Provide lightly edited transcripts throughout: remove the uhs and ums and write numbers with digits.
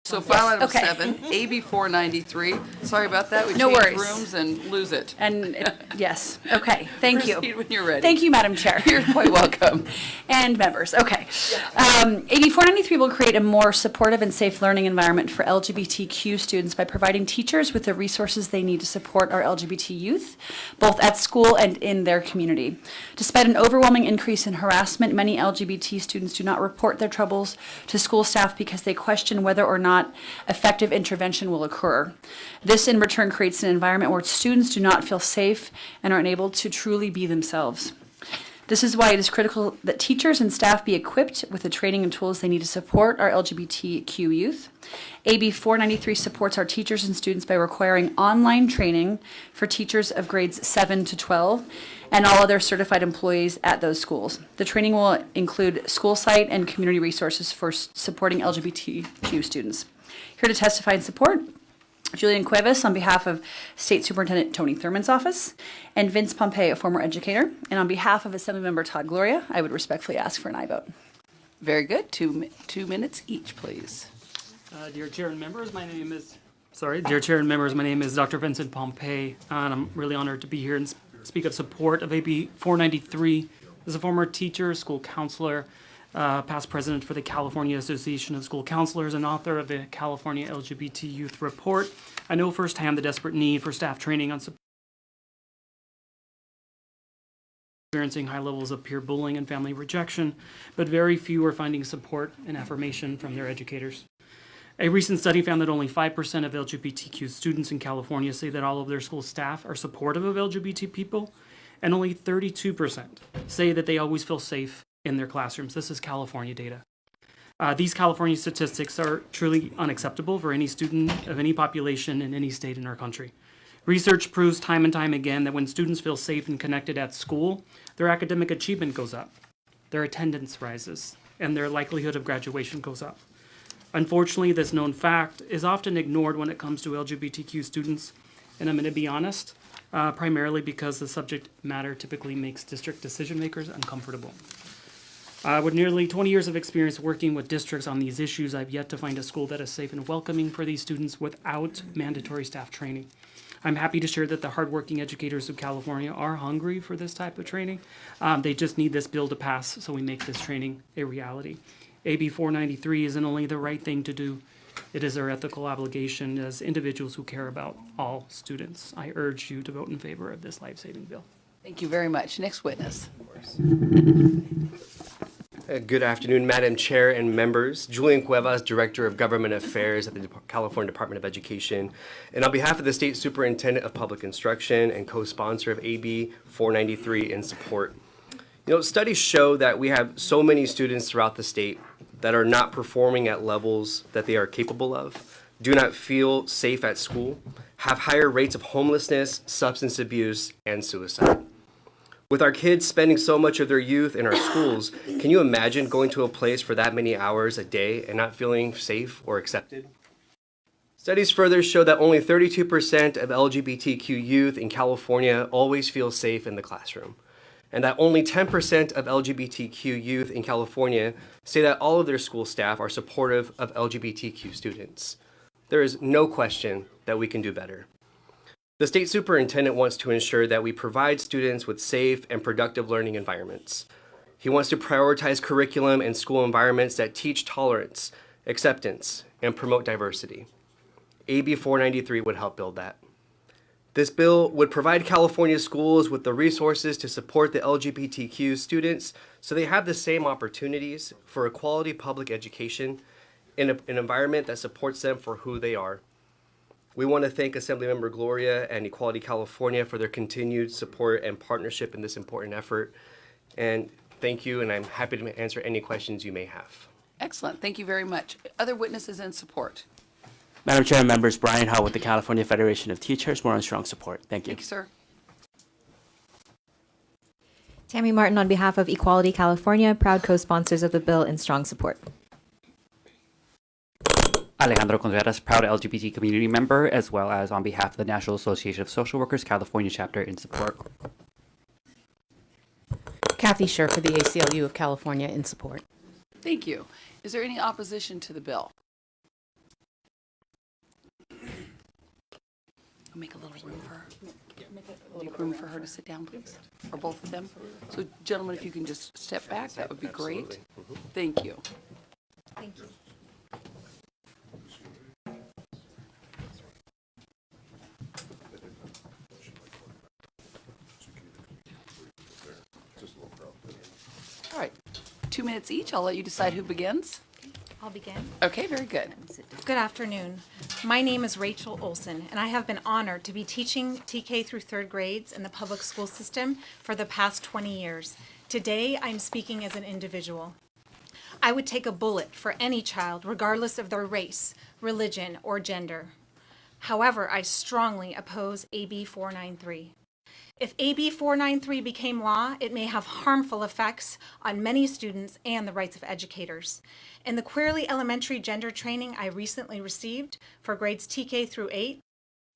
So file item Okay. 7, AB 493. Sorry about that. We No changed worries. rooms and lose it. And yes, okay, thank you. Proceed when you're ready. Thank you, Madam Chair. You're quite welcome. And members, okay. AB 493 will create a more supportive and safe learning environment for LGBTQ students by providing teachers with the resources they need to support our LGBT youth, both at school and in their community. Despite an overwhelming increase in harassment, many LGBT students do not report their troubles to school staff because they question whether or not effective intervention will occur. This in return creates an environment where students do not feel safe and are unable to truly be themselves. This is why it is critical that teachers and staff be equipped with the training and tools they need to support our LGBTQ youth. AB 493 supports our teachers and students by requiring online training for teachers of grades 7 to 12 and all other certified employees at those schools. The training will include school site and community resources for supporting LGBTQ students. Here to testify in support, Julian Cuevas on behalf of State Superintendent Tony Thurman's office, and Vince Pompey, a former educator. And on behalf of Assemblymember Todd Gloria, I would respectfully ask for an aye vote. Very good. 2 minutes each, please. Dear Chair and members, my name is Dr. Vincent Pompey, and I'm really honored to be here and speak of support of AB 493. As a former teacher, school counselor, past president for the California Association of School Counselors, and author of the California LGBT Youth Report, I know firsthand the desperate need for staff training on experiencing high levels of peer bullying and family rejection, but very few are finding support and affirmation from their educators. A recent study found that only 5% of LGBTQ students in California say that all of their school staff are supportive of LGBT people, and only 32% say that they always feel safe in their classrooms. This is California data. These California statistics are truly unacceptable for any student of any population in any state in our country. Research proves time and time again that when students feel safe and connected at school, their academic achievement goes up, their attendance rises, and their likelihood of graduation goes up. Unfortunately, this known fact is often ignored when it comes to LGBTQ students, and I'm going to be honest, primarily because the subject matter typically makes district decision makers uncomfortable. With nearly 20 years of experience working with districts on these issues, I've yet to find a school that is safe and welcoming for these students without mandatory staff training. I'm happy to share that the hardworking educators of California are hungry for this type of training. They just need this bill to pass so we make this training a reality. AB 493 isn't only the right thing to do, it is our ethical obligation as individuals who care about all students. I urge you to vote in favor of this life-saving bill. Thank you very much. Next witness. Good afternoon, Madam Chair and members. Julian Cuevas, Director of Government Affairs at the California Department of Education. And on behalf of the State Superintendent of Public Instruction and co-sponsor of AB 493 in support. You know, studies show that we have so many students throughout the state that are not performing at levels that they are capable of, do not feel safe at school, have higher rates of homelessness, substance abuse, and suicide. With our kids spending so much of their youth in our schools, can you imagine going to a place for that many hours a day and not feeling safe or accepted? Studies further show that only 32% of LGBTQ youth in California always feel safe in the classroom, and that only 10% of LGBTQ youth in California say that all of their school staff are supportive of LGBTQ students. There is no question that we can do better. The state superintendent wants to ensure that we provide students with safe and productive learning environments. He wants to prioritize curriculum and school environments that teach tolerance, acceptance, and promote diversity. AB 493 would help build that. This bill would provide California schools with the resources to support the LGBTQ students so they have the same opportunities for a quality public education in an environment that supports them for who they are. We want to thank Assemblymember Gloria and Equality California for their continued support and partnership in this important effort. And thank you, and I'm happy to answer any questions you may have. Excellent. Thank you very much. Other witnesses in support? Madam Chair and members, Brian Hull with the California Federation of Teachers. We're on strong support. Thank you. Thank you, sir. Tammy Martin on behalf of Equality California, proud co-sponsors of the bill in strong support. Alejandro Contreras, proud LGBT community member, as well as on behalf of the National Association of Social Workers California chapter in support. Kathy Scher for the ACLU of California in support. Thank you. Is there any opposition to the bill? Make a little room for her. Make room for her to sit down, please, or both of them. So gentlemen, if you can just step back, that would be great. Thank you. Thank you. All right, 2 minutes each. I'll let you decide who begins. I'll begin. Okay, very good. Good afternoon. My name is Rachel Olsen, and I have been honored to be teaching TK through third grades in the public school system for the past 20 years. Today, I'm speaking as an individual. I would take a bullet for any child, regardless of their race, religion, or gender. However, I strongly oppose AB 493. If AB 493 became law, it may have harmful effects on many students and the rights of educators. In the Queerly Elementary gender training I recently received for grades TK through 8,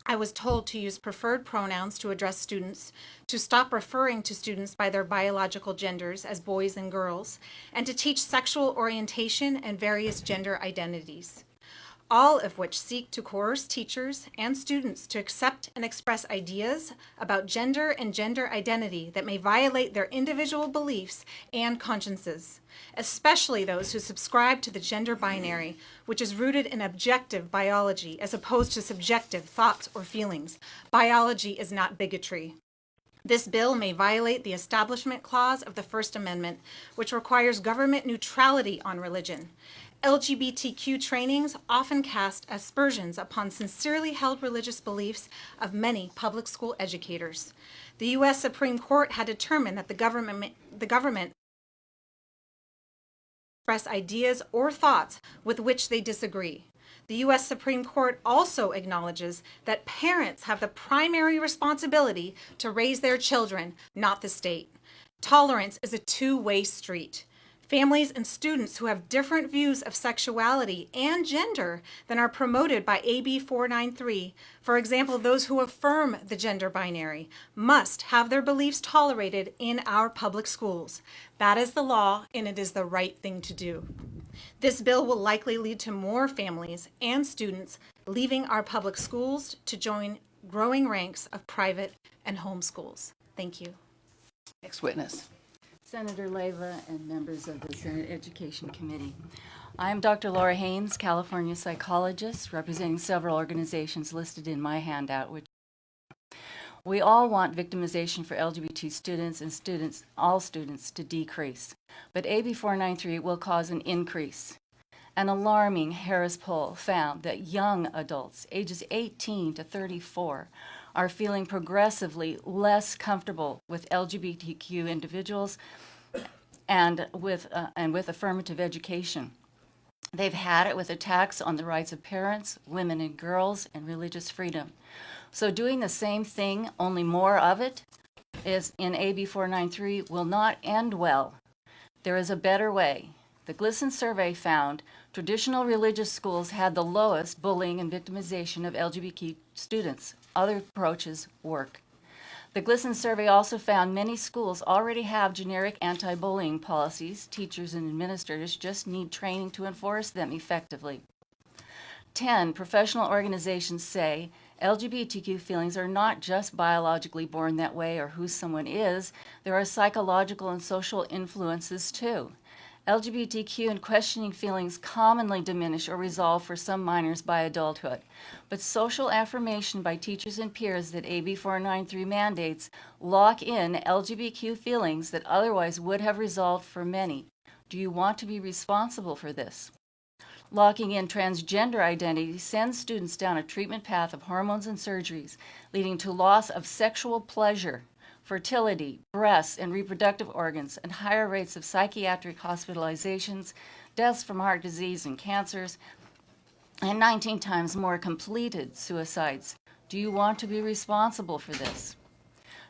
I was told to use preferred pronouns to address students, to stop referring to students by their biological genders as boys and girls, and to teach sexual orientation and various gender identities, all of which seek to coerce teachers and students to accept and express ideas about gender and gender identity that may violate their individual beliefs and consciences, especially those who subscribe to the gender binary, which is rooted in objective biology as opposed to subjective thoughts or feelings. Biology is not bigotry. This bill may violate the Establishment Clause of the First Amendment, which requires government neutrality on religion. LGBTQ trainings often cast aspersions upon sincerely held religious beliefs of many public school educators. The U.S. Supreme Court had determined that the government express ideas or thoughts with which they disagree. The U.S. Supreme Court also acknowledges that parents have the primary responsibility to raise their children, not the state. Tolerance is a two-way street. Families and students who have different views of sexuality and gender than are promoted by AB 493, for example, those who affirm the gender binary, must have their beliefs tolerated in our public schools. That is the law, and it is the right thing to do. This bill will likely lead to more families and students leaving our public schools to join growing ranks of private and home schools. Thank you. Next witness. Senator Leyva and members of the Senate Education Committee. I am Dr. Laura Haynes, California psychologist, representing several organizations listed in my handout, which we all want victimization for LGBT students and all students to decrease. But AB 493 will cause an increase. An alarming Harris poll found that young adults, ages 18 to 34, are feeling progressively less comfortable with LGBTQ individuals and with affirmative education. They've had it with attacks on the rights of parents, women and girls, and religious freedom. So doing the same thing, only more of it, is in AB 493 will not end well. There is a better way. The GLSEN survey found traditional religious schools had the lowest bullying and victimization of LGBT students. Other approaches work. The GLSEN survey also found many schools already have generic anti-bullying policies. Teachers and administrators just need training to enforce them effectively. 10 professional organizations say LGBTQ feelings are not just biologically born that way or who someone is. There are psychological and social influences too. LGBTQ and questioning feelings commonly diminish or resolve for some minors by adulthood. But social affirmation by teachers and peers that AB 493 mandates lock in LGBTQ feelings that otherwise would have resolved for many. Do you want to be responsible for this? Locking in transgender identity sends students down a treatment path of hormones and surgeries, leading to loss of sexual pleasure, fertility, breasts, and reproductive organs, and higher rates of psychiatric hospitalizations, deaths from heart disease and cancers, and 19 times more completed suicides. Do you want to be responsible for this?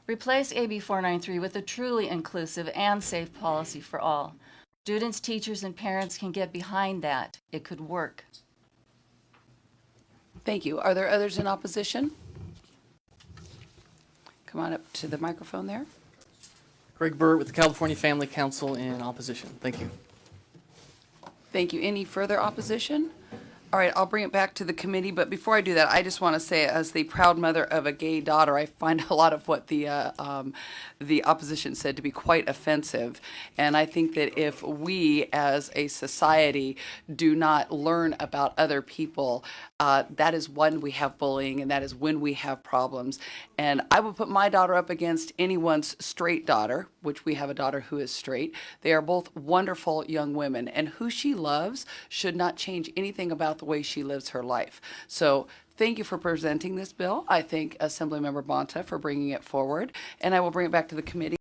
Replace AB 493 with a truly inclusive and safe policy for all. Students, teachers, and parents can get behind that. It could work. Thank you. Are there others in opposition? Come on up to the microphone there. Greg Burr with the California Family Council in opposition. Thank you. Thank you. Any further opposition? All right, I'll bring it back to the committee, but before I do that, I just want to say, as the proud mother of a gay daughter, I find a lot of what the opposition said to be quite offensive. And I think that if we, as a society, do not learn about other people, that is when we have bullying, and that is when we have problems. And I would put my daughter up against anyone's straight daughter, which we have a daughter who is straight. They are both wonderful young women, and who she loves should not change anything about the way she lives her life. So thank you for presenting this bill. I thank Assemblymember Bonta for bringing it forward, and I will bring it back to the committee.